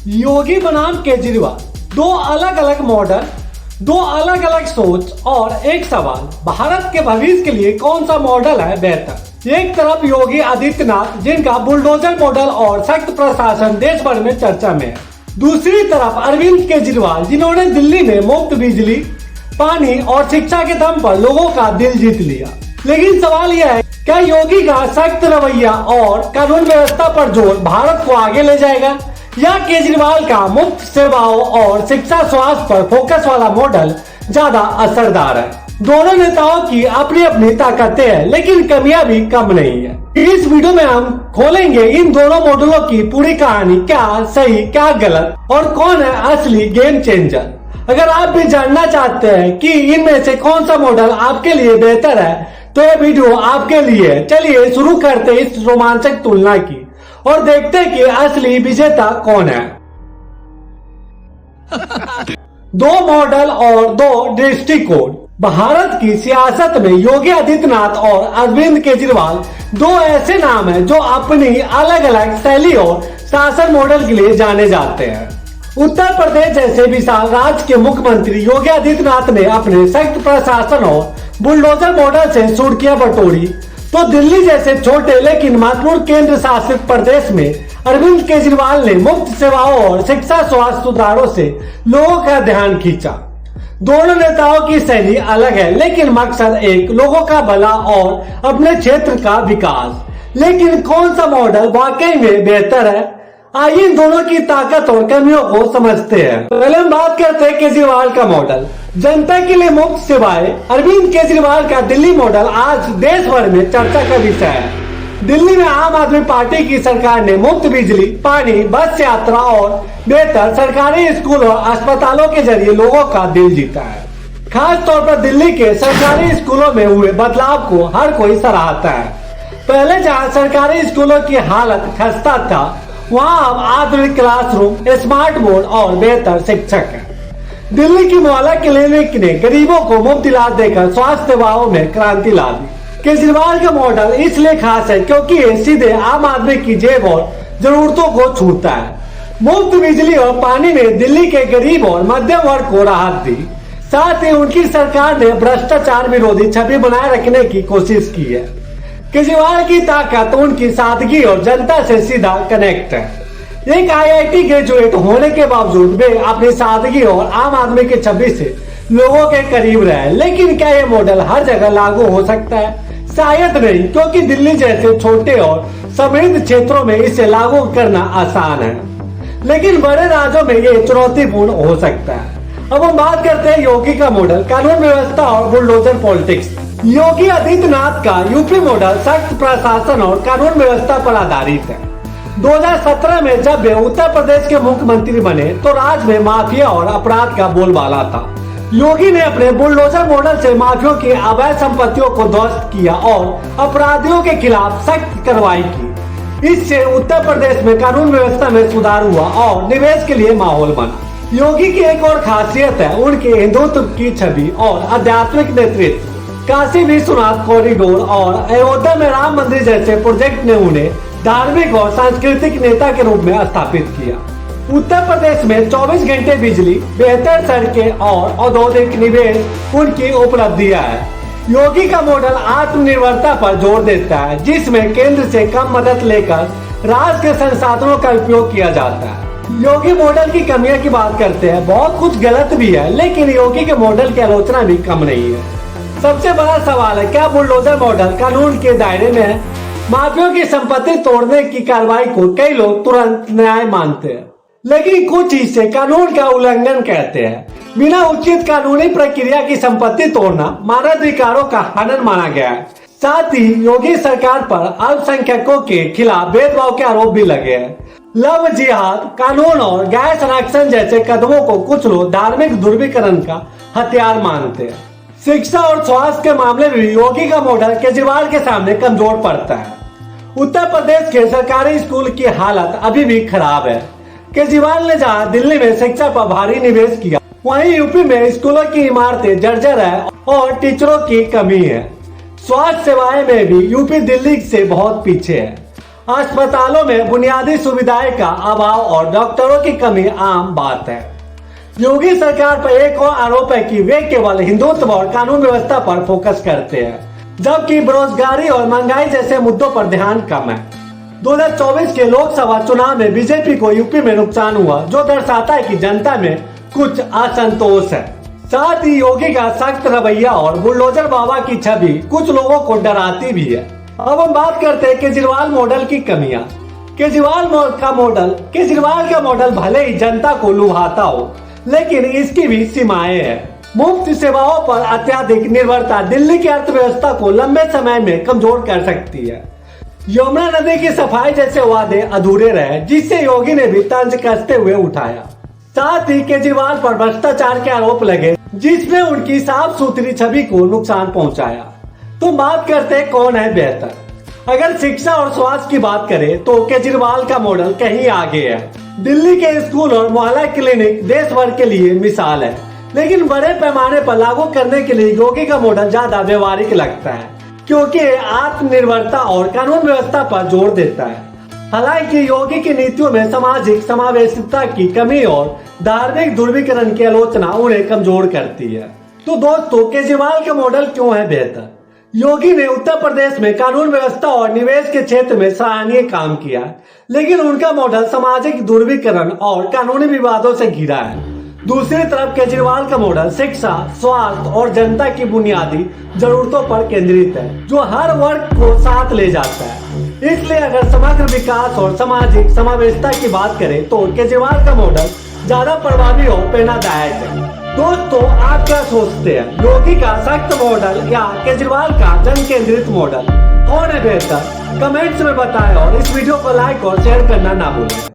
योगी बनाम केजरीवाल, दो अलग अलग मॉडल, दो अलग अलग सोच और एक सवाल, भारत के भविष्य के लिए कौन सा मॉडल है बेहतर। एक तरफ योगी आदित्यनाथ जिनका बुलडोजर मॉडल और सख्त प्रशासन देश भर में चर्चा में है, दूसरी तरफ अरविंद केजरीवाल जिन्होंने दिल्ली में मुफ्त बिजली, पानी और शिक्षा के दम पर लोगों का दिल जीत लिया। लेकिन सवाल यह है, क्या योगी का सख्त रवैया और कानून व्यवस्था पर जोर भारत को आगे ले जाएगा, या केजरीवाल का मुफ्त सेवाओं और शिक्षा स्वास्थ्य पर फोकस वाला मॉडल ज्यादा असरदार है। दोनों नेताओं की अपनी अपनी ताकतें हैं, लेकिन कमियां भी कम नहीं है। इस वीडियो में हम खोलेंगे इन दोनों मॉडलों की पूरी कहानी, क्या सही क्या गलत और कौन है असली गेम चेंजर। अगर आप भी जानना चाहते हैं कि इनमें से कौन सा मॉडल आपके लिए बेहतर है, तो यह वीडियो आपके लिए। चलिए शुरू करते इस रोमांचक तुलना की और देखते हैं कि असली विजेता कौन है। दो मॉडल और दो दृष्टिकोण। भारत की सियासत में योगी आदित्यनाथ और अरविंद केजरीवाल दो ऐसे नाम हैं जो अपनी अलग अलग शैली और शासन मॉडल के लिए जाने जाते हैं। उत्तर प्रदेश जैसे विशाल राज्य के मुख्यमंत्री योगी आदित्यनाथ ने अपने सख्त प्रशासन और बुलडोजर मॉडल से सुर्खियां बटोरी, तो दिल्ली जैसे छोटे लेकिन महत्वपूर्ण केंद्र शासित प्रदेश में अरविंद केजरीवाल ने मुफ्त सेवाओं और शिक्षा स्वास्थ्य सुधारों से लोगों का ध्यान खींचा। दोनों नेताओं की शैली अलग है, लेकिन मकसद एक, लोगों का भला और अपने क्षेत्र का विकास। लेकिन कौन सा मॉडल वाकई में बेहतर है, आइए इन दोनों की ताकत और कमियों को समझते हैं। पहले हम बात करते हैं केजरीवाल का मॉडल, जनता के लिए मुफ्त सेवाएं। अरविंद केजरीवाल का दिल्ली मॉडल आज देश भर में चर्चा का विषय है। दिल्ली में आम आदमी पार्टी की सरकार ने मुफ्त बिजली, पानी, बस यात्रा और बेहतर सरकारी स्कूल और अस्पतालों के जरिए लोगों का दिल जीता है। खास तौर पर दिल्ली के सरकारी स्कूलों में हुए बदलाव को हर कोई सराहता है। पहले जहां सरकारी स्कूलों की हालत खस्ता था, वहां अब आधुनिक क्लासरूम, स्मार्ट बोर्ड और बेहतर शिक्षक है। दिल्ली की मोहल्ला क्लिनिक ने गरीबों को मुफ्त इलाज देकर स्वास्थ्य सेवाओं में क्रांति ला दी। केजरीवाल का मॉडल इसलिए खास है क्योंकि ये सीधे आम आदमी की जेब और जरूरतों को छूता है। मुफ्त बिजली और पानी ने दिल्ली के गरीब और मध्यम वर्ग को राहत दी। साथ ही उनकी सरकार ने भ्रष्टाचार विरोधी छवि बनाए रखने की कोशिश की है। केजरीवाल की ताकत उनकी सादगी और जनता से सीधा कनेक्ट है। एक IIT ग्रेजुएट होने के बावजूद वे अपनी सादगी और आम आदमी की छवि से लोगों के करीब रहे। लेकिन क्या ये मॉडल हर जगह लागू हो सकता है? शायद नहीं, क्योंकि दिल्ली जैसे छोटे और समृद्ध क्षेत्रों में इसे लागू करना आसान है, लेकिन बड़े राज्यों में ये चुनौतीपूर्ण हो सकता है। अब हम बात करते हैं योगी का मॉडल, कानून व्यवस्था और बुलडोजर पॉलिटिक्स। योगी आदित्यनाथ का यूपी मॉडल सख्त प्रशासन और कानून व्यवस्था पर आधारित है। 2017 में जब वे उत्तर प्रदेश के मुख्यमंत्री बने, तो राज्य में माफिया और अपराध का बोलबाला था। योगी ने अपने बुलडोजर मॉडल से माफियों की अवैध संपत्तियों को ध्वस्त किया और अपराधियों के खिलाफ सख्त कार्रवाई की। इससे उत्तर प्रदेश में कानून व्यवस्था में सुधार हुआ और निवेश के लिए माहौल बना। योगी की एक और खासियत है उनके हिंदुत्व की छवि और आध्यात्मिक नेतृत्व। काशी विश्वनाथ कॉरिडोर और अयोध्या में राम मंदिर जैसे प्रोजेक्ट ने उन्हें धार्मिक और सांस्कृतिक नेता के रूप में स्थापित किया। उत्तर प्रदेश में 24 घंटे बिजली, बेहतर सड़कें और औद्योगिक निवेश उनकी उपलब्धियां है। योगी का मॉडल आत्मनिर्भरता पर जोर देता है, जिसमें केंद्र से कम मदद लेकर राज्य के संसाधनों का उपयोग किया जाता है। योगी मॉडल की कमियों की बात करते हैं, बहुत कुछ गलत भी है, लेकिन योगी के मॉडल की आलोचना भी कम नहीं है। सबसे बड़ा सवाल है, क्या बुलडोजर मॉडल कानून के दायरे में है? माफियों की संपत्ति तोड़ने की कार्रवाई को कई लोग तुरंत न्याय मानते हैं, लेकिन कुछ इसे कानून का उल्लंघन कहते हैं। बिना उचित कानूनी प्रक्रिया की संपत्ति तोड़ना मानवाधिकारों का हनन माना गया है। साथ ही योगी सरकार पर अल्पसंख्यकों के खिलाफ भेदभाव के आरोप भी लगे हैं। लव जिहाद, कानून और गैर संरक्षण जैसे कदमों को कुछ लोग धार्मिक ध्रुवीकरण का हथियार मानते हैं। शिक्षा और स्वास्थ्य के मामले में योगी का मॉडल केजरीवाल के सामने कमजोर पड़ता है। उत्तर प्रदेश के सरकारी स्कूल की हालत अभी भी खराब है। केजरीवाल ने जहां दिल्ली में शिक्षा पर भारी निवेश किया, वहीं यूपी में स्कूलों की इमारतें जर्जर है और टीचरों की कमी है। स्वास्थ्य सेवाएं में भी यूपी दिल्ली से बहुत पीछे है। अस्पतालों में बुनियादी सुविधाएं का अभाव और डॉक्टरों की कमी आम बात है। योगी सरकार पर एक और आरोप है कि वे केवल हिंदुत्व और कानून व्यवस्था पर फोकस करते हैं, जबकि बेरोजगारी और महंगाई जैसे मुद्दों पर ध्यान कम है। 2024 के लोकसभा चुनाव में बीजेपी को यूपी में नुकसान हुआ, जो दर्शाता है कि जनता में कुछ असंतोष है। साथ ही योगी का सख्त रवैया और बुलडोजर बाबा की छवि कुछ लोगों को डराती भी है। अब हम बात करते हैं केजरीवाल मॉडल की कमियां। केजरीवाल का मॉडल भले ही जनता को लुभाता हो, लेकिन इसकी भी सीमाएं हैं। मुफ्त सेवाओं पर अत्यधिक निर्भरता दिल्ली की अर्थव्यवस्था को लंबे समय में कमजोर कर सकती है। यमुना नदी की सफाई जैसे वादे अधूरे रहे, जिससे योगी ने भी तंज कसते हुए उठाया। साथ ही केजरीवाल पर भ्रष्टाचार के आरोप लगे, जिसने उनकी साफ सुथरी छवि को नुकसान पहुंचाया। तो बात करते हैं कौन है बेहतर। अगर शिक्षा और स्वास्थ्य की बात करें तो केजरीवाल का मॉडल कहीं आगे है। दिल्ली के स्कूल और मोहल्ला क्लिनिक देश भर के लिए मिसाल है, लेकिन बड़े पैमाने पर लागू करने के लिए योगी का मॉडल ज्यादा व्यवहारिक लगता है, क्योंकि आत्मनिर्भरता और कानून व्यवस्था पर जोर देता है। हालांकि योगी की नीतियों में सामाजिक समावेशिता की कमी और धार्मिक ध्रुवीकरण की आलोचना उन्हें कमजोर करती है। तो दोस्तों, केजरीवाल का मॉडल क्यों है बेहतर? योगी ने उत्तर प्रदेश में कानून व्यवस्था और निवेश के क्षेत्र में सराहनीय काम किया, लेकिन उनका मॉडल सामाजिक ध्रुवीकरण और कानूनी विवादों से घिरा है। दूसरी तरफ केजरीवाल का मॉडल शिक्षा, स्वास्थ्य और जनता की बुनियादी जरूरतों पर केंद्रित है, जो हर वर्ग को साथ ले जाता है। इसलिए अगर समग्र विकास और सामाजिक समावेशिता की बात करें तो केजरीवाल का मॉडल ज्यादा प्रभावी और प्रेरणादायक है। दोस्तों, आप क्या सोचते हैं, योगी का सख्त मॉडल या केजरीवाल का जन केंद्रित मॉडल? कौन है बेहतर? कमेंट्स में बताएं और इस वीडियो को लाइक और शेयर करना ना भूलें।